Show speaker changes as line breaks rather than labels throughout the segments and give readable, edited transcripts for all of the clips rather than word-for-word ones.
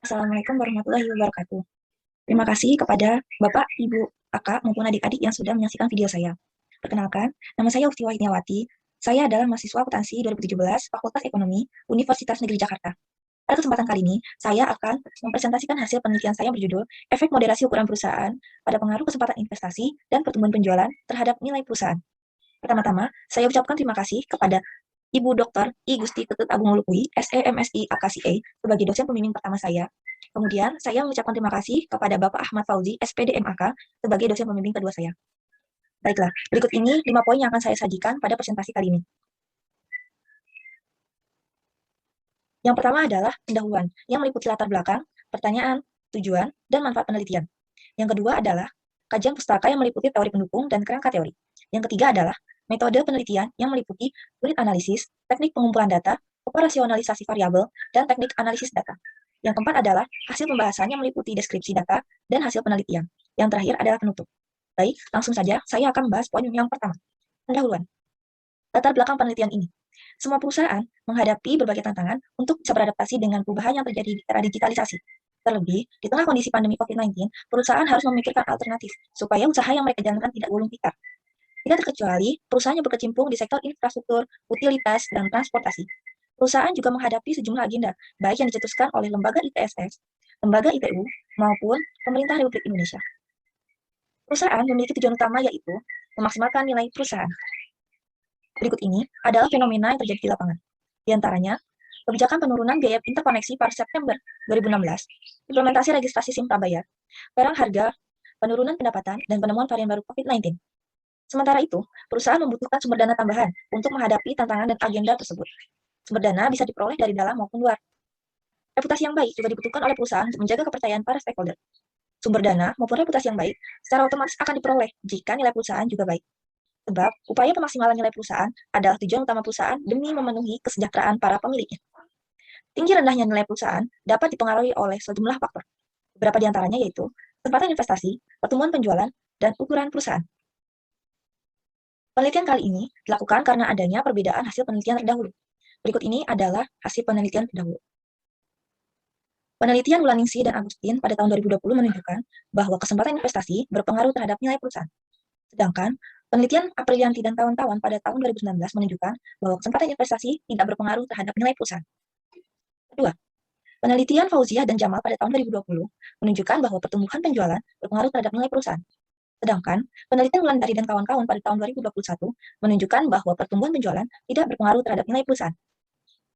Assalamualaikum warahmatullahi wabarakatuh. Terima kasih kepada Bapak, Ibu, Kakak, maupun adik-adik yang sudah menyaksikan video saya. Perkenalkan, nama saya Ufti Wahidniawati. Saya adalah mahasiswa akuntansi 2017, Fakultas Ekonomi, Universitas Negeri Jakarta. Pada kesempatan kali ini, saya akan mempresentasikan hasil penelitian saya berjudul Efek Moderasi Ukuran Perusahaan pada Pengaruh Kesempatan Investasi dan Pertumbuhan Penjualan Terhadap Nilai Perusahaan. Pertama-tama, saya ucapkan terima kasih kepada Ibu Dr. I Gusti Ketut Agung Lukui, SEMSI AKCA, sebagai dosen pembimbing pertama saya. Kemudian, saya mengucapkan terima kasih kepada Bapak Ahmad Fauzi, SPD MAK, sebagai dosen pembimbing kedua saya. Baiklah, berikut ini 5 poin yang akan saya sajikan pada presentasi kali ini. Yang pertama adalah pendahuluan, yang meliputi latar belakang, pertanyaan, tujuan, dan manfaat penelitian. Yang kedua adalah kajian pustaka yang meliputi teori pendukung dan kerangka teori. Yang ketiga adalah metode penelitian yang meliputi unit analisis, teknik pengumpulan data, operasionalisasi variabel, dan teknik analisis data. Yang keempat adalah hasil pembahasan yang meliputi deskripsi data dan hasil penelitian. Yang terakhir adalah penutup. Baik, langsung saja saya akan membahas poin yang pertama. Pendahuluan. Latar belakang penelitian ini. Semua perusahaan menghadapi berbagai tantangan untuk bisa beradaptasi dengan perubahan yang terjadi di era digitalisasi. Terlebih, di tengah kondisi pandemi COVID-19, perusahaan harus memikirkan alternatif supaya usaha yang mereka jalankan tidak gulung tikar. Tidak terkecuali perusahaan yang berkecimpung di sektor infrastruktur, utilitas, dan transportasi. Perusahaan juga menghadapi sejumlah agenda, baik yang dicetuskan oleh lembaga ITSS, lembaga ITU, maupun pemerintah Republik Indonesia. Perusahaan memiliki tujuan utama yaitu memaksimalkan nilai perusahaan. Berikut ini adalah fenomena yang terjadi di lapangan. Di antaranya, kebijakan penurunan biaya interkoneksi pada September 2016, implementasi registrasi SIM prabayar, perang harga, penurunan pendapatan, dan penemuan varian baru COVID-19. Sementara itu, perusahaan membutuhkan sumber dana tambahan untuk menghadapi tantangan dan agenda tersebut. Sumber dana bisa diperoleh dari dalam maupun luar. Reputasi yang baik juga dibutuhkan oleh perusahaan untuk menjaga kepercayaan para stakeholder. Sumber dana maupun reputasi yang baik secara otomatis akan diperoleh jika nilai perusahaan juga baik. Sebab, upaya pemaksimalan nilai perusahaan adalah tujuan utama perusahaan demi memenuhi kesejahteraan para pemiliknya. Tinggi rendahnya nilai perusahaan dapat dipengaruhi oleh sejumlah faktor. Beberapa di antaranya yaitu kesempatan investasi, pertumbuhan penjualan, dan ukuran perusahaan. Penelitian kali ini dilakukan karena adanya perbedaan hasil penelitian terdahulu. Berikut ini adalah hasil penelitian terdahulu. Penelitian Wulaningsih dan Agustin pada tahun 2020 menunjukkan bahwa kesempatan investasi berpengaruh terhadap nilai perusahaan. Sedangkan penelitian Aprilianti dan kawan-kawan pada tahun 2019 menunjukkan bahwa kesempatan investasi tidak berpengaruh terhadap nilai perusahaan. Kedua, penelitian Fauziah dan Jamal pada tahun 2020 menunjukkan bahwa pertumbuhan penjualan berpengaruh terhadap nilai perusahaan. Sedangkan penelitian Wulandari dan kawan-kawan pada tahun 2021 menunjukkan bahwa pertumbuhan penjualan tidak berpengaruh terhadap nilai perusahaan.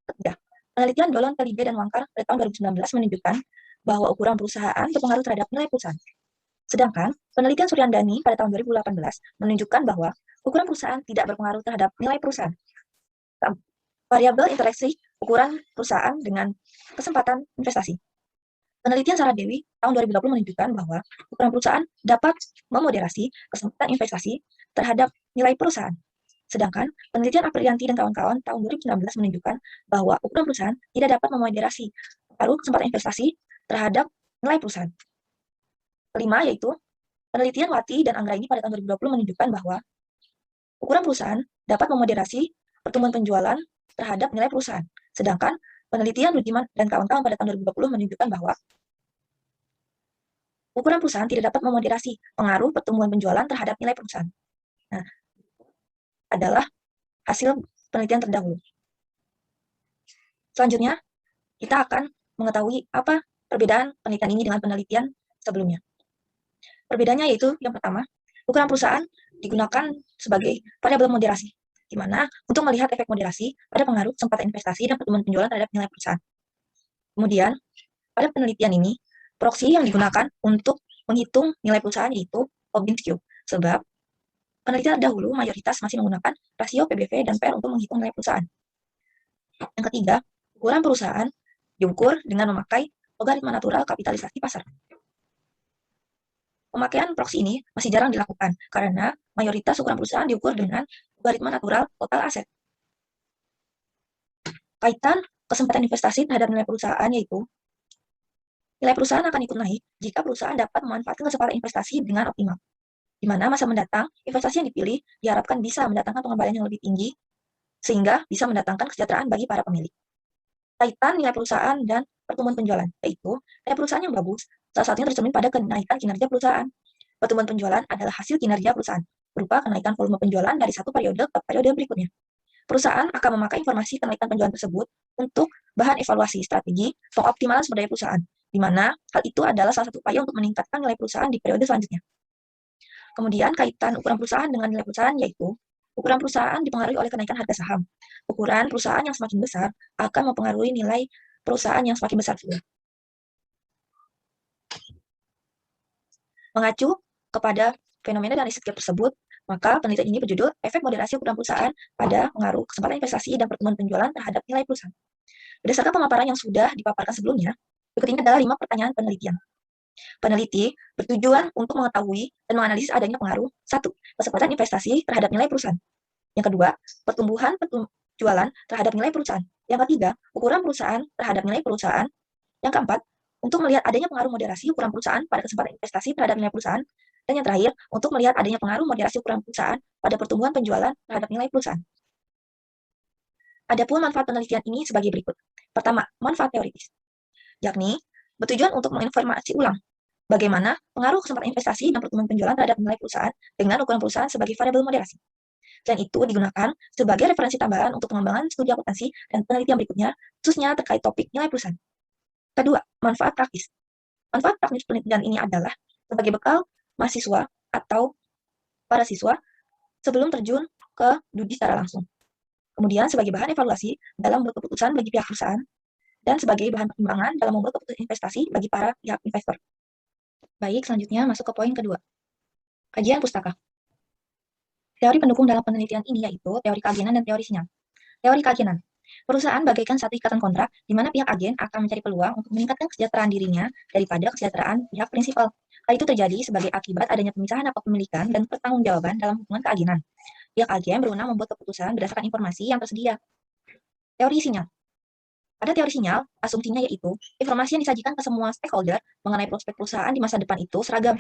Ketiga, penelitian Dolon, Kalibe, dan Wangkar pada tahun 2019 menunjukkan bahwa ukuran perusahaan berpengaruh terhadap nilai perusahaan. Sedangkan penelitian Suryandani pada tahun 2018 menunjukkan bahwa ukuran perusahaan tidak berpengaruh terhadap nilai perusahaan. Variabel interaksi ukuran perusahaan dengan kesempatan investasi. Penelitian Sarah Dewi tahun 2020 menunjukkan bahwa ukuran perusahaan dapat memoderasi kesempatan investasi terhadap nilai perusahaan. Sedangkan penelitian Aprilianti dan kawan-kawan tahun 2016 menunjukkan bahwa ukuran perusahaan tidak dapat memoderasi pengaruh kesempatan investasi terhadap nilai perusahaan. Kelima, yaitu penelitian Wati dan Anggraini pada tahun 2020 menunjukkan bahwa ukuran perusahaan dapat memoderasi pertumbuhan penjualan terhadap nilai perusahaan. Sedangkan penelitian Rudiman dan kawan-kawan pada tahun 2020 menunjukkan bahwa ukuran perusahaan tidak dapat memoderasi pengaruh pertumbuhan penjualan terhadap nilai perusahaan. Nah, adalah hasil penelitian terdahulu. Selanjutnya, kita akan mengetahui apa perbedaan penelitian ini dengan penelitian sebelumnya. Perbedaannya yaitu yang pertama, ukuran perusahaan digunakan sebagai variabel moderasi, di mana untuk melihat efek moderasi pada pengaruh kesempatan investasi dan pertumbuhan penjualan terhadap nilai perusahaan. Kemudian, pada penelitian ini, proksi yang digunakan untuk menghitung nilai perusahaan yaitu Robbins Cube, sebab penelitian dahulu mayoritas masih menggunakan rasio PBV dan PR untuk menghitung nilai perusahaan. Yang ketiga, ukuran perusahaan diukur dengan memakai logaritma natural kapitalisasi pasar. Pemakaian proksi ini masih jarang dilakukan karena mayoritas ukuran perusahaan diukur dengan logaritma natural total aset. Kaitan kesempatan investasi terhadap nilai perusahaan yaitu nilai perusahaan akan ikut naik jika perusahaan dapat memanfaatkan kesempatan investasi dengan optimal, di mana masa mendatang investasi yang dipilih diharapkan bisa mendatangkan pengembalian yang lebih tinggi sehingga bisa mendatangkan kesejahteraan bagi para pemilik. kaitan nilai perusahaan dan pertumbuhan penjualan, yaitu nilai perusahaan yang bagus, salah satunya tercermin pada kenaikan kinerja perusahaan. Pertumbuhan penjualan adalah hasil kinerja perusahaan, berupa kenaikan volume penjualan dari satu periode ke periode berikutnya. Perusahaan akan memakai informasi kenaikan penjualan tersebut untuk bahan evaluasi strategi pengoptimalan sumber daya perusahaan, di mana hal itu adalah salah satu upaya untuk meningkatkan nilai perusahaan di periode selanjutnya. Kemudian kaitan ukuran perusahaan dengan nilai perusahaan, yaitu ukuran perusahaan dipengaruhi oleh kenaikan harga saham. Ukuran perusahaan yang semakin besar akan mempengaruhi nilai perusahaan yang semakin besar juga. Mengacu kepada fenomena dan riset tersebut, maka penelitian ini berjudul Efek Moderasi Ukuran Perusahaan pada Pengaruh Kesempatan Investasi dan Pertumbuhan Penjualan Terhadap Nilai Perusahaan. Berdasarkan pemaparan yang sudah dipaparkan sebelumnya, berikut ini adalah 5 pertanyaan penelitian. Peneliti bertujuan untuk mengetahui dan menganalisis adanya pengaruh 1. Kesempatan investasi terhadap nilai perusahaan. Yang kedua, pertumbuhan penjualan terhadap nilai perusahaan. Yang ketiga, ukuran perusahaan terhadap nilai perusahaan. Yang keempat, untuk melihat adanya pengaruh moderasi ukuran perusahaan pada kesempatan investasi terhadap nilai perusahaan. Dan yang terakhir, untuk melihat adanya pengaruh moderasi ukuran perusahaan pada pertumbuhan penjualan terhadap nilai perusahaan. Adapun manfaat penelitian ini sebagai berikut. Pertama, manfaat teoritis, yakni bertujuan untuk menginformasi ulang bagaimana pengaruh kesempatan investasi dan pertumbuhan penjualan terhadap nilai perusahaan dengan ukuran perusahaan sebagai variabel moderasi. Selain itu digunakan sebagai referensi tambahan untuk pengembangan studi akuntansi dan penelitian berikutnya, khususnya terkait topik nilai perusahaan. Kedua, manfaat praktis. Manfaat praktis penelitian ini adalah sebagai bekal mahasiswa atau para siswa sebelum terjun ke studi secara langsung. Kemudian sebagai bahan evaluasi dalam membuat keputusan bagi pihak perusahaan, dan sebagai bahan pertimbangan dalam membuat keputusan investasi bagi para pihak investor. Baik, selanjutnya masuk ke poin kedua. Kajian pustaka. Teori pendukung dalam penelitian ini yaitu teori keagenan dan teori sinyal. Teori keagenan. Perusahaan bagaikan satu ikatan kontrak di mana pihak agen akan mencari peluang untuk meningkatkan kesejahteraan dirinya daripada kesejahteraan pihak prinsipal. Hal itu terjadi sebagai akibat adanya pemisahan hak kepemilikan dan pertanggungjawaban dalam hubungan keagenan. Pihak agen berwenang membuat keputusan berdasarkan informasi yang tersedia. Teori sinyal. Pada teori sinyal, asumsinya yaitu informasi yang disajikan ke semua stakeholder mengenai prospek perusahaan di masa depan itu seragam.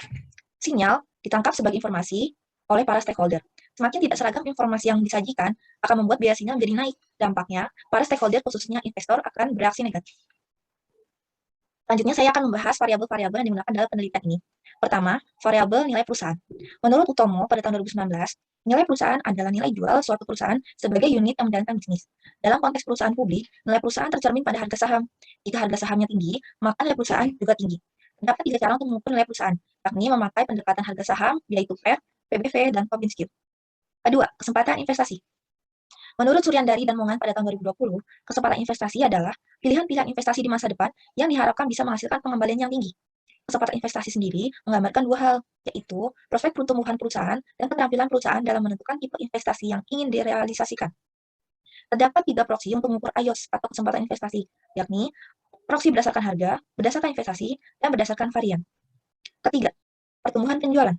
Sinyal ditangkap sebagai informasi oleh para stakeholder. Semakin tidak seragam informasi yang disajikan akan membuat biaya sinyal menjadi naik. Dampaknya, para stakeholder khususnya investor akan bereaksi negatif. Selanjutnya saya akan membahas variabel-variabel yang digunakan dalam penelitian ini. Pertama, variabel nilai perusahaan. Menurut Utomo pada tahun 2019, nilai perusahaan adalah nilai jual suatu perusahaan sebagai unit yang menjalankan bisnis. Dalam konteks perusahaan publik, nilai perusahaan tercermin pada harga saham. Jika harga sahamnya tinggi, maka nilai perusahaan juga tinggi. Terdapat 3 cara untuk mengukur nilai perusahaan, yakni memakai pendekatan harga saham, yaitu PER, PBV, dan Kobinski. Kedua, kesempatan investasi. Menurut Suryandari dan Mongan pada tahun 2020, kesempatan investasi adalah pilihan-pilihan investasi di masa depan yang diharapkan bisa menghasilkan pengembalian yang tinggi. Kesempatan investasi sendiri menggambarkan 2 hal, yaitu prospek pertumbuhan perusahaan dan keterampilan perusahaan dalam menentukan tipe investasi yang ingin direalisasikan. Terdapat 3 proksi untuk mengukur AYOS atau kesempatan investasi, yakni proksi berdasarkan harga, berdasarkan investasi, dan berdasarkan varian. Ketiga, pertumbuhan penjualan.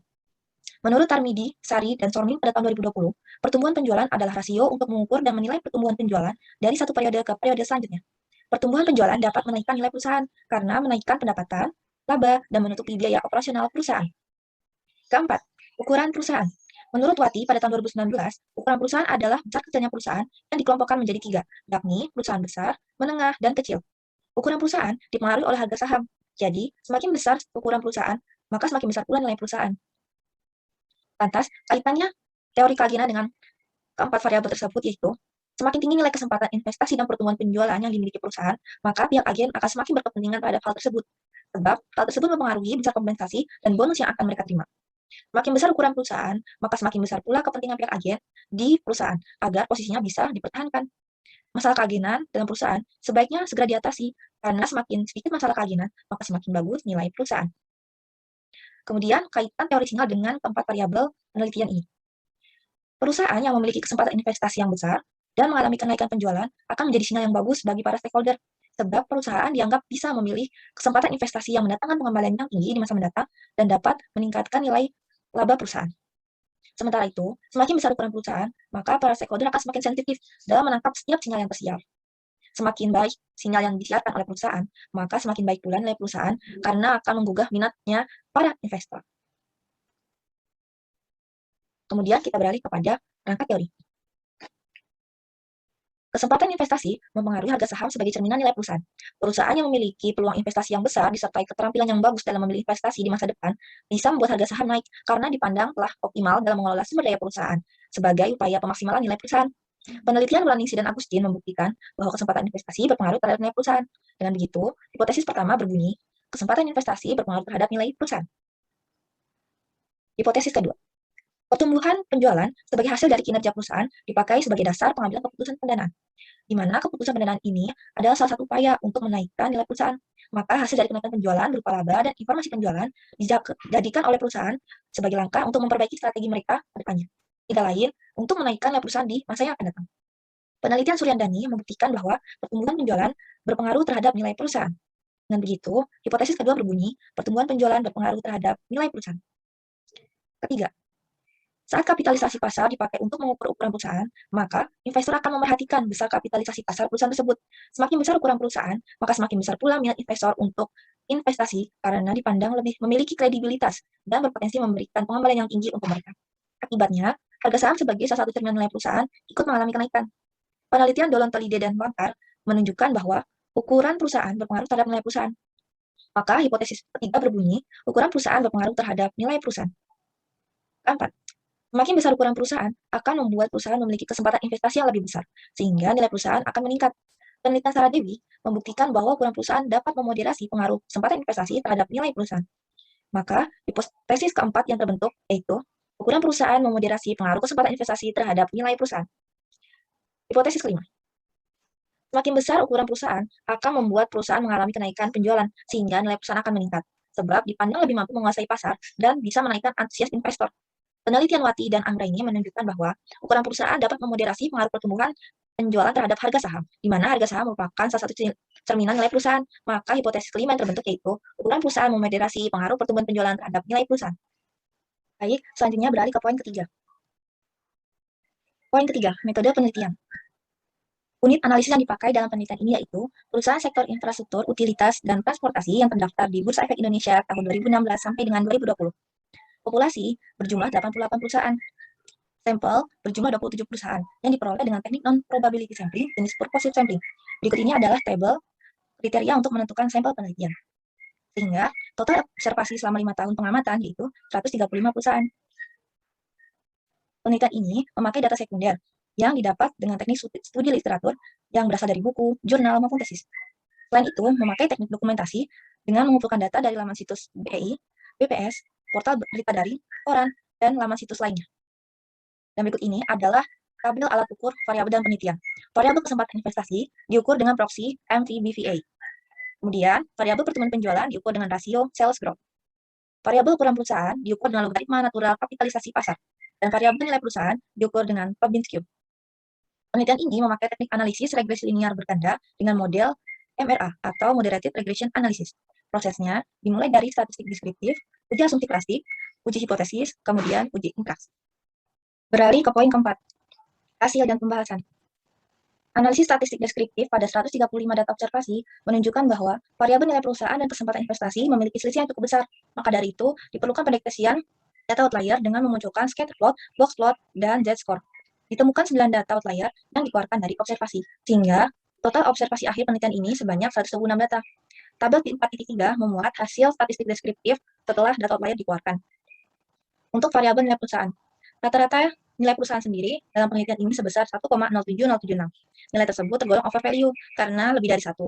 Menurut Tarmidi, Sari, dan Sormin pada tahun 2020, pertumbuhan penjualan adalah rasio untuk mengukur dan menilai pertumbuhan penjualan dari satu periode ke periode selanjutnya. Pertumbuhan penjualan dapat menaikkan nilai perusahaan karena menaikkan pendapatan, laba, dan menutupi biaya operasional perusahaan. Keempat, ukuran perusahaan. Menurut Wati pada tahun 2019, ukuran perusahaan adalah besar kecilnya perusahaan yang dikelompokkan menjadi 3, yakni perusahaan besar, menengah, dan kecil. Ukuran perusahaan dipengaruhi oleh harga saham. Jadi, semakin besar ukuran perusahaan, maka semakin besar pula nilai perusahaan. Lantas, kaitannya teori keagenan dengan keempat variabel tersebut yaitu, semakin tinggi nilai kesempatan investasi dan pertumbuhan penjualan yang dimiliki perusahaan, maka pihak agen akan semakin berkepentingan terhadap hal tersebut. Sebab hal tersebut mempengaruhi besar kompensasi dan bonus yang akan mereka terima. Semakin besar ukuran perusahaan, maka semakin besar pula kepentingan pihak agen di perusahaan agar posisinya bisa dipertahankan. Masalah keagenan dalam perusahaan sebaiknya segera diatasi, karena semakin sedikit masalah keagenan, maka semakin bagus nilai perusahaan. Kemudian, kaitan teori sinyal dengan keempat variabel penelitian ini. Perusahaan yang memiliki kesempatan investasi yang besar dan mengalami kenaikan penjualan akan menjadi sinyal yang bagus bagi para stakeholder, sebab perusahaan dianggap bisa memilih kesempatan investasi yang mendatangkan pengembalian yang tinggi di masa mendatang dan dapat meningkatkan nilai laba perusahaan. Sementara itu, semakin besar ukuran perusahaan, maka para stakeholder akan semakin sensitif dalam menangkap setiap sinyal yang tersiar. Semakin baik sinyal yang disiarkan oleh perusahaan, maka semakin baik pula nilai perusahaan karena akan menggugah minatnya para investor. Kemudian kita beralih kepada rangka teori. Kesempatan investasi mempengaruhi harga saham sebagai cerminan nilai perusahaan. Perusahaan yang memiliki peluang investasi yang besar disertai keterampilan yang bagus dalam memilih investasi di masa depan bisa membuat harga saham naik karena dipandang telah optimal dalam mengelola sumber daya perusahaan sebagai upaya pemaksimalan nilai perusahaan. Penelitian Wlaningsi dan Agustin membuktikan bahwa kesempatan investasi berpengaruh terhadap nilai perusahaan. Dengan begitu, hipotesis pertama berbunyi, kesempatan investasi berpengaruh terhadap nilai perusahaan. Hipotesis kedua, pertumbuhan penjualan sebagai hasil dari kinerja perusahaan dipakai sebagai dasar pengambilan keputusan pendanaan, di mana keputusan pendanaan ini adalah salah satu upaya untuk menaikkan nilai perusahaan. Maka hasil dari kenaikan penjualan berupa laba dan informasi penjualan dijadikan oleh perusahaan sebagai langkah untuk memperbaiki strategi mereka ke depannya. Tidak lain, untuk menaikkan nilai perusahaan di masa yang akan datang. Penelitian Suryandani membuktikan bahwa pertumbuhan penjualan berpengaruh terhadap nilai perusahaan. Dengan begitu, hipotesis kedua berbunyi, pertumbuhan penjualan berpengaruh terhadap nilai perusahaan. Ketiga, saat kapitalisasi pasar dipakai untuk mengukur ukuran perusahaan, maka investor akan memerhatikan besar kapitalisasi pasar perusahaan tersebut. Semakin besar ukuran perusahaan, maka semakin besar pula minat investor untuk investasi karena dipandang lebih memiliki kredibilitas dan berpotensi memberikan pengembalian yang tinggi untuk mereka. Akibatnya, harga saham sebagai salah satu cerminan nilai perusahaan ikut mengalami kenaikan. Penelitian Dolon-Tolide dan Bankar menunjukkan bahwa ukuran perusahaan berpengaruh terhadap nilai perusahaan. Maka hipotesis ketiga berbunyi, ukuran perusahaan berpengaruh terhadap nilai perusahaan. Keempat, semakin besar ukuran perusahaan akan membuat perusahaan memiliki kesempatan investasi yang lebih besar, sehingga nilai perusahaan akan meningkat. Penelitian Sarah Dewi membuktikan bahwa ukuran perusahaan dapat memoderasi pengaruh kesempatan investasi terhadap nilai perusahaan. Maka, hipotesis keempat yang terbentuk yaitu ukuran perusahaan memoderasi pengaruh kesempatan investasi terhadap nilai perusahaan. Hipotesis kelima, semakin besar ukuran perusahaan akan membuat perusahaan mengalami kenaikan penjualan, sehingga nilai perusahaan akan meningkat, sebab dipandang lebih mampu menguasai pasar dan bisa menaikkan antusias investor. Penelitian Wati dan Anggraini menunjukkan bahwa ukuran perusahaan dapat memoderasi pengaruh pertumbuhan penjualan terhadap harga saham, di mana harga saham merupakan salah satu cerminan nilai perusahaan. Maka hipotesis kelima yang terbentuk yaitu ukuran perusahaan memoderasi pengaruh pertumbuhan penjualan terhadap nilai perusahaan. Baik, selanjutnya beralih ke poin ketiga. Poin ketiga, metode penelitian. Unit analisis yang dipakai dalam penelitian ini yaitu perusahaan sektor infrastruktur, utilitas, dan transportasi yang terdaftar di Bursa Efek Indonesia tahun 2016 sampai dengan 2020. Populasi berjumlah 88 perusahaan. Sampel berjumlah 27 perusahaan yang diperoleh dengan teknik non-probability sampling jenis purposive sampling. Berikut ini adalah tabel kriteria untuk menentukan sampel penelitian. Sehingga total observasi selama 5 tahun pengamatan yaitu 135 perusahaan. Penelitian ini memakai data sekunder yang didapat dengan teknik studi literatur yang berasal dari buku, jurnal, maupun tesis. Selain itu, memakai teknik dokumentasi dengan mengumpulkan data dari laman situs BPI, BPS, portal berita daring, koran, dan laman situs lainnya. Dan berikut ini adalah tabel alat ukur variabel dan penelitian. Variabel kesempatan investasi diukur dengan proksi MVBVA. Kemudian, variabel pertumbuhan penjualan diukur dengan rasio sales growth. Variabel ukuran perusahaan diukur dengan logaritma natural kapitalisasi pasar. Dan variabel nilai perusahaan diukur dengan Robbins Cube. Penelitian ini memakai teknik analisis regresi linear berganda dengan model MRA atau Moderated Regression Analysis. Prosesnya dimulai dari statistik deskriptif, uji asumsi klasik, uji hipotesis, kemudian uji interaksi. Beralih ke poin keempat, hasil dan pembahasan. Analisis statistik deskriptif pada 135 data observasi menunjukkan bahwa variabel nilai perusahaan dan kesempatan investasi memiliki selisih yang cukup besar. Maka dari itu, diperlukan pendeteksian data outlier dengan memunculkan scatter plot, box plot, dan Z-score. Ditemukan 9 data outlier yang dikeluarkan dari observasi, sehingga total observasi akhir penelitian ini sebanyak 126 data. Tabel 4.3 memuat hasil statistik deskriptif setelah data outlier dikeluarkan. Untuk variabel nilai perusahaan, rata-rata nilai perusahaan sendiri dalam penelitian ini sebesar 1,07076. Nilai tersebut tergolong over value karena lebih dari 1.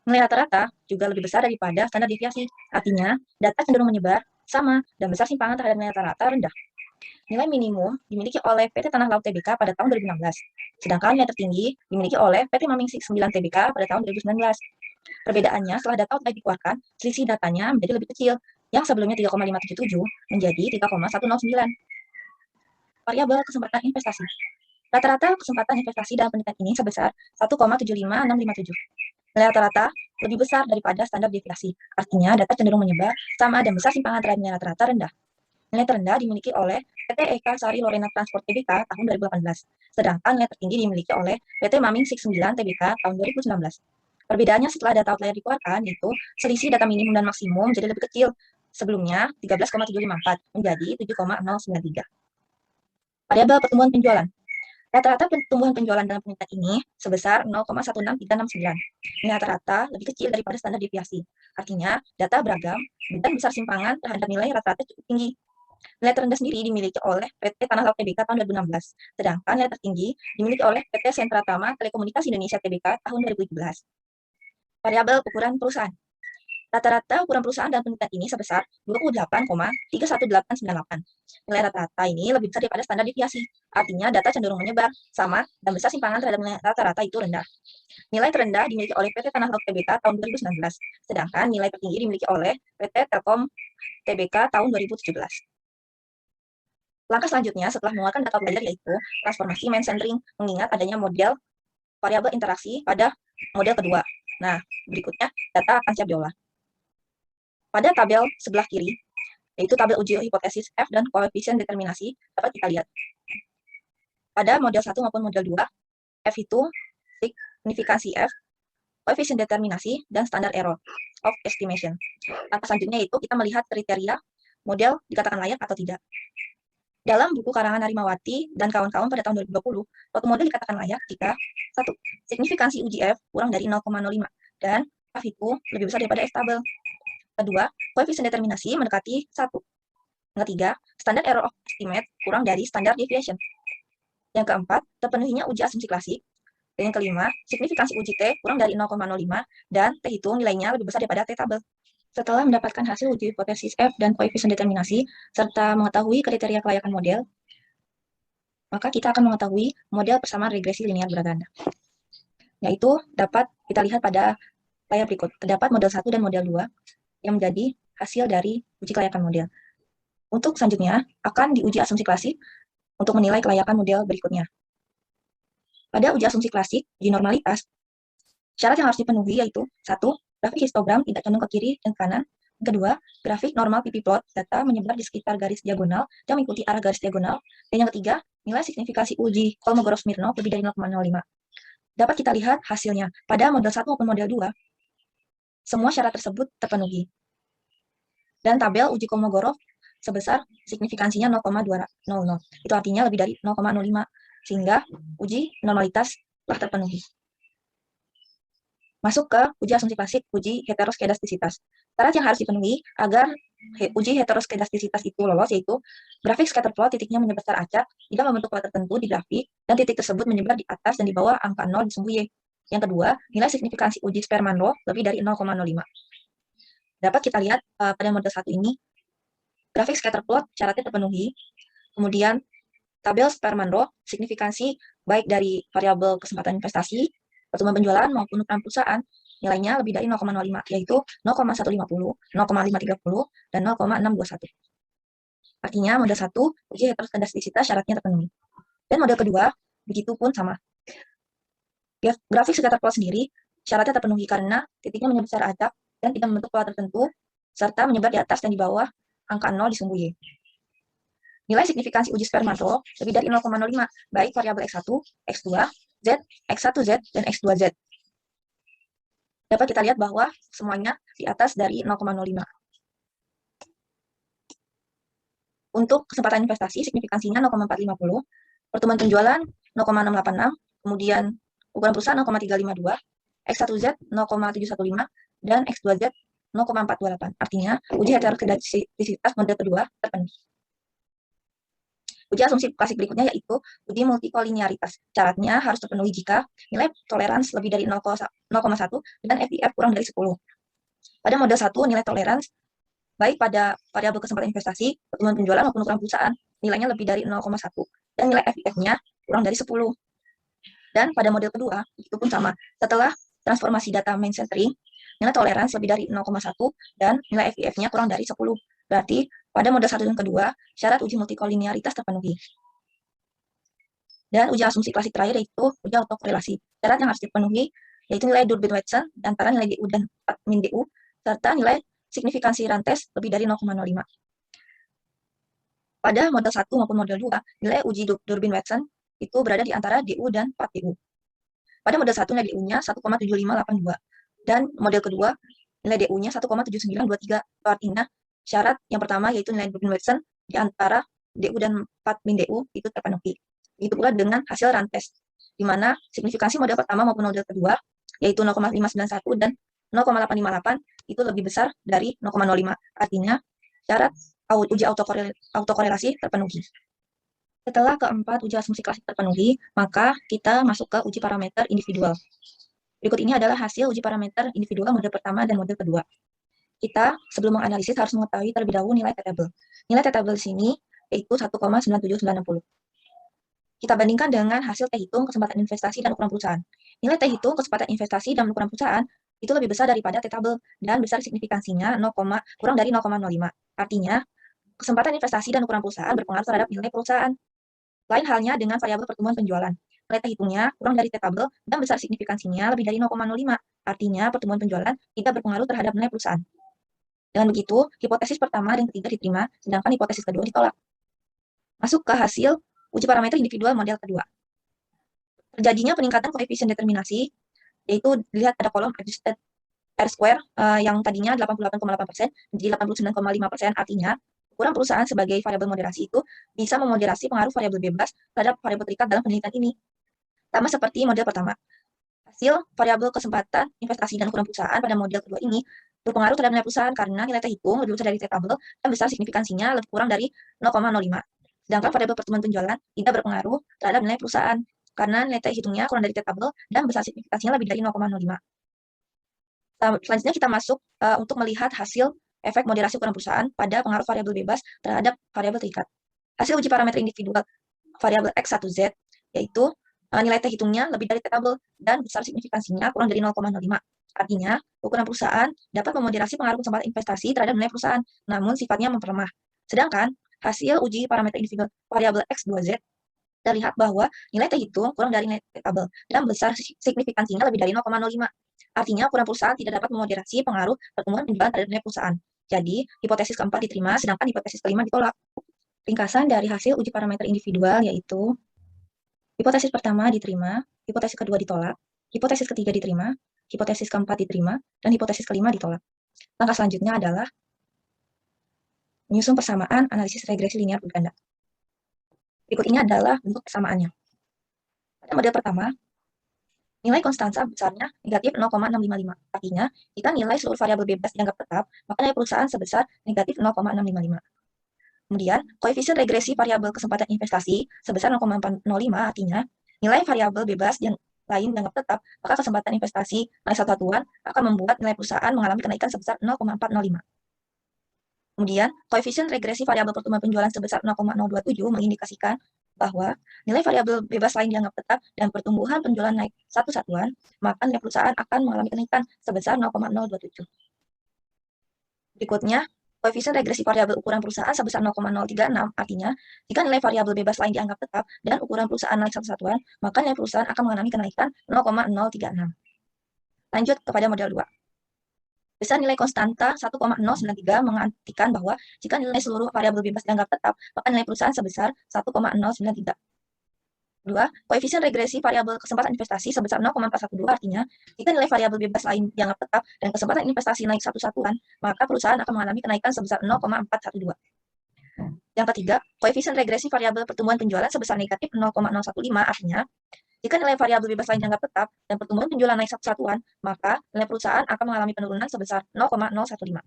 Nilai rata-rata juga lebih besar daripada standar deviasi. Artinya, data cenderung menyebar, sama, dan besar simpangan terhadap nilai rata-rata rendah. Nilai minimum dimiliki oleh PT Tanah Laut Tbk pada tahun 2016. Sedangkan nilai tertinggi dimiliki oleh PT Maming 9 Tbk pada tahun 2019. Perbedaannya setelah data outlier dikeluarkan, selisih datanya menjadi lebih kecil, yang sebelumnya 3,577 menjadi 3,109. Variabel kesempatan investasi. Rata-rata kesempatan investasi dalam penelitian ini sebesar 1,75657. Nilai rata-rata lebih besar daripada standar deviasi. Artinya, data cenderung menyebar, sama dan besar simpangan terhadap nilai rata-rata rendah. Nilai terendah dimiliki oleh PT Eka Sari Lorena Transport Tbk tahun 2018. Sedangkan nilai tertinggi dimiliki oleh PT Maming 9 Tbk tahun 2019. Perbedaannya setelah data outlier dikeluarkan, yaitu selisih data minimum dan maksimum jadi lebih kecil. Sebelumnya 13,754 menjadi 7,093. Variabel pertumbuhan penjualan. Rata-rata pertumbuhan penjualan dalam penelitian ini sebesar 0,16369. Ini rata-rata lebih kecil daripada standar deviasi. Artinya, data beragam dan besar simpangan terhadap nilai rata-rata cukup tinggi. Nilai terendah sendiri dimiliki oleh PT Tanah Laut Tbk tahun 2016, sedangkan nilai tertinggi dimiliki oleh PT Sentra Tama Telekomunikasi Indonesia Tbk tahun 2017. Variabel ukuran perusahaan. Rata-rata ukuran perusahaan dalam penelitian ini sebesar 28,31898. Nilai rata-rata ini lebih besar daripada standar deviasi. Artinya data cenderung menyebar, sama, dan besar simpangan terhadap nilai rata-rata itu rendah. Nilai terendah dimiliki oleh PT Tanah Laut Tbk tahun 2019, sedangkan nilai tertinggi dimiliki oleh PT Telkom Tbk tahun 2017. Langkah selanjutnya setelah mengeluarkan data belajar yaitu transformasi main centering, mengingat adanya model variabel interaksi pada model kedua. Nah, berikutnya data akan siap diolah. Pada tabel sebelah kiri, yaitu tabel uji hipotesis F dan koefisien determinasi, dapat kita lihat. Pada model 1 maupun model 2, F itu signifikansi F, koefisien determinasi, dan standar error of estimation. Langkah selanjutnya itu kita melihat kriteria model dikatakan layak atau tidak. Dalam buku karangan Narimawati dan kawan-kawan pada tahun 2020, suatu model dikatakan layak jika 1. Signifikansi uji F kurang dari 0,05 dan F itu lebih besar daripada F tabel. Kedua, koefisien determinasi mendekati 1. Yang ketiga, standar error of estimate kurang dari standar deviation. Yang keempat, terpenuhinya uji asumsi klasik. Dan yang kelima, signifikansi uji T kurang dari 0,05 dan T itu nilainya lebih besar daripada T tabel. Setelah mendapatkan hasil uji hipotesis F dan koefisien determinasi, serta mengetahui kriteria kelayakan model, maka kita akan mengetahui model persamaan regresi linear berganda. Yaitu dapat kita lihat pada layar berikut. Terdapat model 1 dan model 2 yang menjadi hasil dari uji kelayakan model. Untuk selanjutnya, akan diuji asumsi klasik untuk menilai kelayakan model berikutnya. Pada uji asumsi klasik, uji normalitas, syarat yang harus dipenuhi yaitu 1. Grafik histogram tidak condong ke kiri dan kanan. Kedua, grafik normal pp plot data menyebar di sekitar garis diagonal dan mengikuti arah garis diagonal. Dan yang ketiga, nilai signifikasi uji Kolmogorov-Smirnov lebih dari 0,05. Dapat kita lihat hasilnya. Pada model 1 maupun model 2, semua syarat tersebut terpenuhi. Dan tabel uji Kolmogorov sebesar signifikansinya 0,200. Itu artinya lebih dari 0,05. Sehingga uji normalitas telah terpenuhi. Masuk ke uji asumsi klasik, uji heteroskedastisitas. Syarat yang harus dipenuhi agar uji heteroskedastisitas itu lolos yaitu grafik scatter plot titiknya menyebesar acak jika membentuk plot tertentu di grafik dan titik tersebut menyebar di atas dan di bawah angka 0 di sumbu Y. Yang kedua, nilai signifikansi uji Sperman-Loh lebih dari 0,05. Dapat kita lihat pada model 1 ini, grafik scatter plot syaratnya terpenuhi. Kemudian tabel Sperman-Loh signifikansi baik dari variabel kesempatan investasi, pertumbuhan penjualan maupun ukuran perusahaan nilainya lebih dari 0,05 yaitu 0,150, 0,530 dan 0,621. Artinya model 1 uji heteroskedastisitas syaratnya terpenuhi. Dan model kedua begitu pun sama. Grafik scatter plot sendiri syaratnya terpenuhi karena titiknya menyebesar acak dan tidak membentuk pola tertentu serta menyebar di atas dan di bawah angka 0 di sumbu Y. Nilai signifikansi uji Sperman-Loh lebih dari 0,05 baik variabel X1, X2, Z, X1Z, dan X2Z. Dapat kita lihat bahwa semuanya di atas dari 0,05. Untuk kesempatan investasi, signifikansinya 0,450, pertumbuhan penjualan 0,686, kemudian ukuran perusahaan 0,352, X1Z 0,715, dan X2Z 0,428. Artinya, uji heteroskedastisitas model kedua terpenuhi. Uji asumsi klasik berikutnya yaitu uji multikolinearitas. Syaratnya harus terpenuhi jika nilai tolerans lebih dari 0,1 dan FIF kurang dari 10. Pada model 1, nilai tolerans baik pada variabel kesempatan investasi, pertumbuhan penjualan maupun ukuran perusahaan, nilainya lebih dari 0,1 dan nilai FIF-nya kurang dari 10. Dan pada model kedua, itu pun sama. Setelah transformasi data main centering, nilai tolerans lebih dari 0,1 dan nilai FIF-nya kurang dari 10. Berarti pada model 1 dan kedua, syarat uji multikolinearitas terpenuhi. Dan uji asumsi klasik terakhir yaitu uji autokorelasi. Syarat yang harus dipenuhi yaitu nilai Durbin-Watson antara nilai DU dan min DU, serta nilai signifikansi rantes lebih dari 0,05. Pada model 1 maupun model 2, nilai uji Durbin-Watson itu berada di antara DU dan 4 DU. Pada model 1, nilai DU-nya 1,7582. Dan model kedua, nilai DU-nya 1,7923. Artinya, syarat yang pertama yaitu nilai Durbin-Watson di antara DU dan 4 min DU itu terpenuhi. Begitu pula dengan hasil run test, di mana signifikansi model pertama maupun model kedua, yaitu 0,591 dan 0,858 itu lebih besar dari 0,05. Artinya, syarat uji autokorelasi terpenuhi. Setelah keempat uji asumsi klasik terpenuhi, maka kita masuk ke uji parameter individual. Berikut ini adalah hasil uji parameter individual model pertama dan model kedua. Kita sebelum menganalisis harus mengetahui terlebih dahulu nilai T-table. Nilai T-table di sini yaitu 1,97960. Kita bandingkan dengan hasil T hitung kesempatan investasi dan ukuran perusahaan. Nilai T hitung kesempatan investasi dan ukuran perusahaan itu lebih besar daripada T-table dan besar signifikansinya kurang dari 0,05. Artinya, kesempatan investasi dan ukuran perusahaan berpengaruh terhadap nilai perusahaan. Lain halnya dengan variabel pertumbuhan penjualan. Nilai T hitungnya kurang dari T-table dan besar signifikansinya lebih dari 0,05. Artinya, pertumbuhan penjualan tidak berpengaruh terhadap nilai perusahaan. Dengan begitu, hipotesis pertama dan ketiga diterima, sedangkan hipotesis kedua ditolak. Masuk ke hasil uji parameter individual model kedua. Terjadinya peningkatan koefisien determinasi, yaitu dilihat pada kolom adjusted R-square yang tadinya 88,8% menjadi 89,5%, artinya ukuran perusahaan sebagai variabel moderasi itu bisa memoderasi pengaruh variabel bebas terhadap variabel terikat dalam penelitian ini. Sama seperti model pertama. Hasil variabel kesempatan investasi dan ukuran perusahaan pada model kedua ini berpengaruh terhadap nilai perusahaan karena nilai T hitung lebih besar dari T-table dan besar signifikansinya lebih kurang dari 0,05. Sedangkan variabel pertumbuhan penjualan tidak berpengaruh terhadap nilai perusahaan karena nilai T hitungnya kurang dari T-table dan besar signifikansinya lebih dari 0,05. Selanjutnya kita masuk untuk melihat hasil efek moderasi ukuran perusahaan pada pengaruh variabel bebas terhadap variabel terikat. Hasil uji parameter individual variabel X1Z yaitu nilai T hitungnya lebih dari T-table dan besar signifikansinya kurang dari 0,05. Artinya, ukuran perusahaan dapat memoderasi pengaruh kesempatan investasi terhadap nilai perusahaan, namun sifatnya memperlemah. Sedangkan, hasil uji parameter individual variabel X2Z terlihat bahwa nilai T hitung kurang dari nilai T-table dan besar signifikansinya lebih dari 0,05. Artinya, ukuran perusahaan tidak dapat memoderasi pengaruh pertumbuhan penjualan terhadap nilai perusahaan. Jadi, hipotesis keempat diterima, sedangkan hipotesis kelima ditolak. Ringkasan dari hasil uji parameter individual yaitu hipotesis pertama diterima, hipotesis kedua ditolak, hipotesis ketiga diterima, hipotesis keempat diterima, dan hipotesis kelima ditolak. Langkah selanjutnya adalah menyusun persamaan analisis regresi linear berganda. Berikut ini adalah bentuk persamaannya. Pada model pertama, nilai konstansa besarnya negatif 0,655. Artinya, jika nilai seluruh variabel bebas dianggap tetap, maka nilai perusahaan sebesar negatif 0,655. Kemudian, koefisien regresi variabel kesempatan investasi sebesar 0,405, artinya nilai variabel bebas yang lain dianggap tetap, maka kesempatan investasi naik satu satuan akan membuat nilai perusahaan mengalami kenaikan sebesar 0,405. Kemudian, koefisien regresi variabel pertumbuhan penjualan sebesar 0,027 mengindikasikan bahwa nilai variabel bebas lain dianggap tetap dan pertumbuhan penjualan naik satu satuan, maka nilai perusahaan akan mengalami kenaikan sebesar 0,027. Berikutnya, koefisien regresi variabel ukuran perusahaan sebesar 0,036, artinya jika nilai variabel bebas lain dianggap tetap dan ukuran perusahaan naik satu satuan, maka nilai perusahaan akan mengalami kenaikan 0,036. Lanjut kepada model 2. Besar nilai konstanta 1,093 mengartikan bahwa jika nilai seluruh variabel bebas dianggap tetap, maka nilai perusahaan sebesar 1,093. Kedua, koefisien regresi variabel kesempatan investasi sebesar 0,412, artinya jika nilai variabel bebas lain dianggap tetap dan kesempatan investasi naik satu satuan, maka perusahaan akan mengalami kenaikan sebesar 0,412. Yang ketiga, koefisien regresi variabel pertumbuhan penjualan sebesar negatif 0,015, artinya jika nilai variabel bebas lain dianggap tetap dan pertumbuhan penjualan naik satu satuan, maka nilai perusahaan akan mengalami penurunan sebesar 0,015.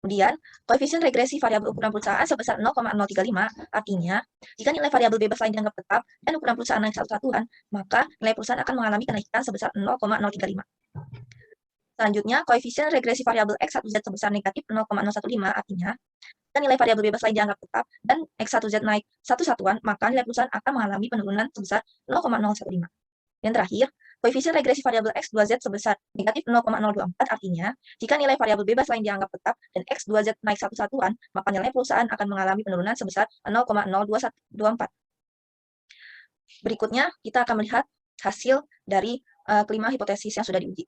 Kemudian, koefisien regresi variabel ukuran perusahaan sebesar 0,035, artinya jika nilai variabel bebas lain dianggap tetap dan ukuran perusahaan naik satu satuan, maka nilai perusahaan akan mengalami kenaikan sebesar 0,035. Selanjutnya, koefisien regresi variabel X1Z sebesar negatif 0,015, artinya jika nilai variabel bebas lain dianggap tetap dan X1Z naik satu satuan, maka nilai perusahaan akan mengalami penurunan sebesar 0,015. Dan terakhir, koefisien regresi variabel X2Z sebesar negatif 0,024, artinya jika nilai variabel bebas lain dianggap tetap dan X2Z naik satu satuan, maka nilai perusahaan akan mengalami penurunan sebesar 0,0224. Berikutnya, kita akan melihat hasil dari kelima hipotesis yang sudah diuji.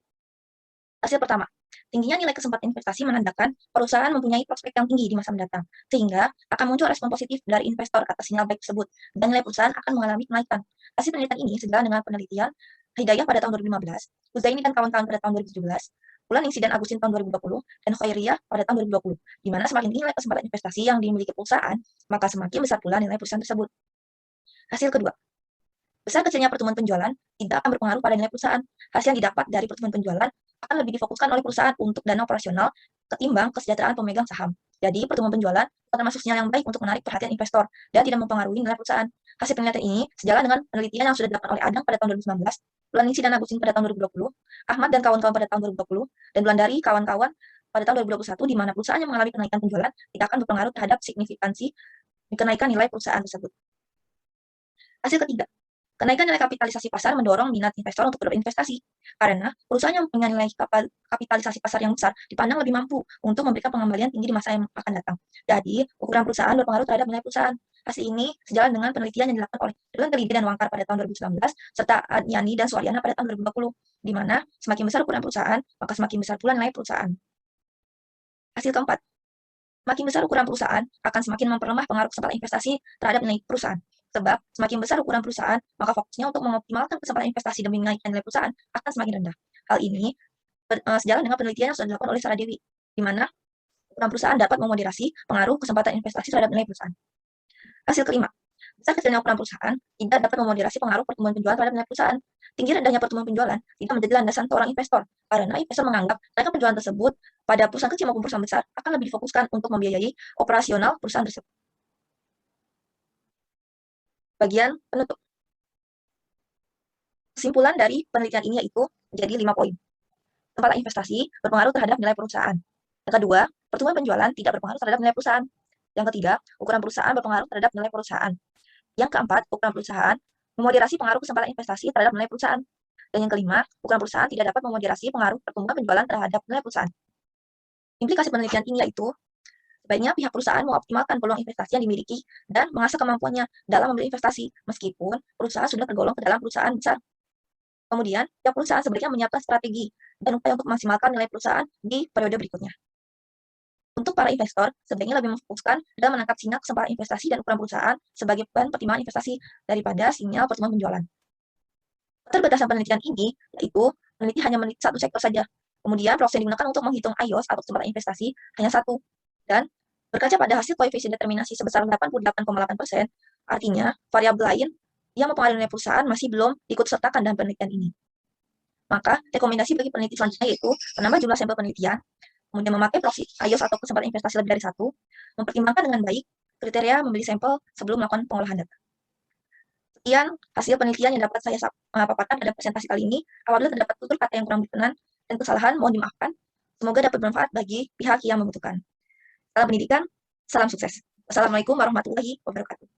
Hasil pertama, tingginya nilai kesempatan investasi menandakan perusahaan mempunyai prospek yang tinggi di masa mendatang, sehingga akan muncul respon positif dari investor atas sinyal baik tersebut, dan nilai perusahaan akan mengalami kenaikan. Hasil penelitian ini sejalan dengan penelitian Hidayah pada tahun 2015, Huzaini dan kawan-kawan pada tahun 2017, Ulaningsi dan Agustin tahun 2020, dan Khairiyah pada tahun 2020, di mana semakin tinggi nilai kesempatan investasi yang dimiliki perusahaan, maka semakin besar pula nilai perusahaan tersebut. Hasil kedua, besar kecilnya pertumbuhan penjualan tidak akan berpengaruh pada nilai perusahaan. Hasil yang didapat dari pertumbuhan penjualan akan lebih difokuskan oleh perusahaan untuk dana operasional ketimbang kesejahteraan pemegang saham. Jadi, pertumbuhan penjualan bukan termasuk sinyal yang baik untuk menarik perhatian investor dan tidak mempengaruhi nilai perusahaan. Hasil penelitian ini sejalan dengan penelitian yang sudah dilakukan oleh Adang pada tahun 2019, Ningsi dan Agusin pada tahun 2020, Ahmad dan kawan-kawan pada tahun 2020, dan Wulandari kawan-kawan pada tahun 2021, di mana perusahaan yang mengalami kenaikan penjualan tidak akan berpengaruh terhadap signifikansi kenaikan nilai perusahaan tersebut. Hasil ketiga, kenaikan nilai kapitalisasi pasar mendorong minat investor untuk berinvestasi, karena perusahaan yang punya nilai kapitalisasi pasar yang besar dipandang lebih mampu untuk memberikan pengembalian tinggi di masa yang akan datang. Jadi, ukuran perusahaan berpengaruh terhadap nilai perusahaan. Hasil ini sejalan dengan penelitian yang dilakukan oleh Ridwan Telidi dan Wangkar pada tahun 2019, serta Yani dan Suaryana pada tahun 2020, di mana semakin besar ukuran perusahaan, maka semakin besar pula nilai perusahaan. Hasil keempat, semakin besar ukuran perusahaan akan semakin memperlemah pengaruh kesempatan investasi terhadap nilai perusahaan. Sebab semakin besar ukuran perusahaan, maka fokusnya untuk mengoptimalkan kesempatan investasi demi menaikkan nilai perusahaan akan semakin rendah. Hal ini sejalan dengan penelitian yang sudah dilakukan oleh Sarah Dewi, di mana ukuran perusahaan dapat memoderasi pengaruh kesempatan investasi terhadap nilai perusahaan. Hasil kelima, besar kecilnya ukuran perusahaan tidak dapat memoderasi pengaruh pertumbuhan penjualan terhadap nilai perusahaan. Tinggi rendahnya pertumbuhan penjualan tidak menjadi landasan seorang investor, karena investor menganggap kenaikan penjualan tersebut pada perusahaan kecil maupun perusahaan besar akan lebih difokuskan untuk membiayai operasional perusahaan tersebut. Bagian penutup. Kesimpulan dari penelitian ini yaitu menjadi 5 poin. Kesempatan investasi berpengaruh terhadap nilai perusahaan. Yang kedua, pertumbuhan penjualan tidak berpengaruh terhadap nilai perusahaan. Yang ketiga, ukuran perusahaan berpengaruh terhadap nilai perusahaan. Yang keempat, ukuran perusahaan memoderasi pengaruh kesempatan investasi terhadap nilai perusahaan. Dan yang kelima, ukuran perusahaan tidak dapat memoderasi pengaruh pertumbuhan penjualan terhadap nilai perusahaan. Implikasi penelitian ini yaitu sebaiknya pihak perusahaan mengoptimalkan peluang investasi yang dimiliki dan mengasah kemampuannya dalam membeli investasi, meskipun perusahaan sudah tergolong ke dalam perusahaan besar. Kemudian, pihak perusahaan sebaiknya menyiapkan strategi dan upaya untuk memaksimalkan nilai perusahaan di periode berikutnya. Untuk para investor, sebaiknya lebih memfokuskan dalam menangkap sinyal kesempatan investasi dan ukuran perusahaan sebagai bahan pertimbangan investasi daripada sinyal pertumbuhan penjualan. Keterbatasan penelitian ini yaitu meneliti hanya meneliti satu sektor saja. Kemudian, proses yang digunakan untuk menghitung IOS atau kesempatan investasi hanya satu. Dan berkaca pada hasil koefisien determinasi sebesar 88,8%, artinya variabel lain yang mempengaruhi nilai perusahaan masih belum ikut sertakan dalam penelitian ini. Maka, rekomendasi bagi peneliti selanjutnya yaitu menambah jumlah sampel penelitian, kemudian memakai proxy IOS atau kesempatan investasi lebih dari satu, mempertimbangkan dengan baik kriteria membeli sampel sebelum melakukan pengolahan data. Sekian hasil penelitian yang dapat saya paparkan pada presentasi kali ini. Apabila terdapat tutur kata yang kurang berkenan dan kesalahan, mohon dimaafkan. Semoga dapat bermanfaat bagi pihak yang membutuhkan. Salam pendidikan, salam sukses. Wassalamualaikum warahmatullahi wabarakatuh.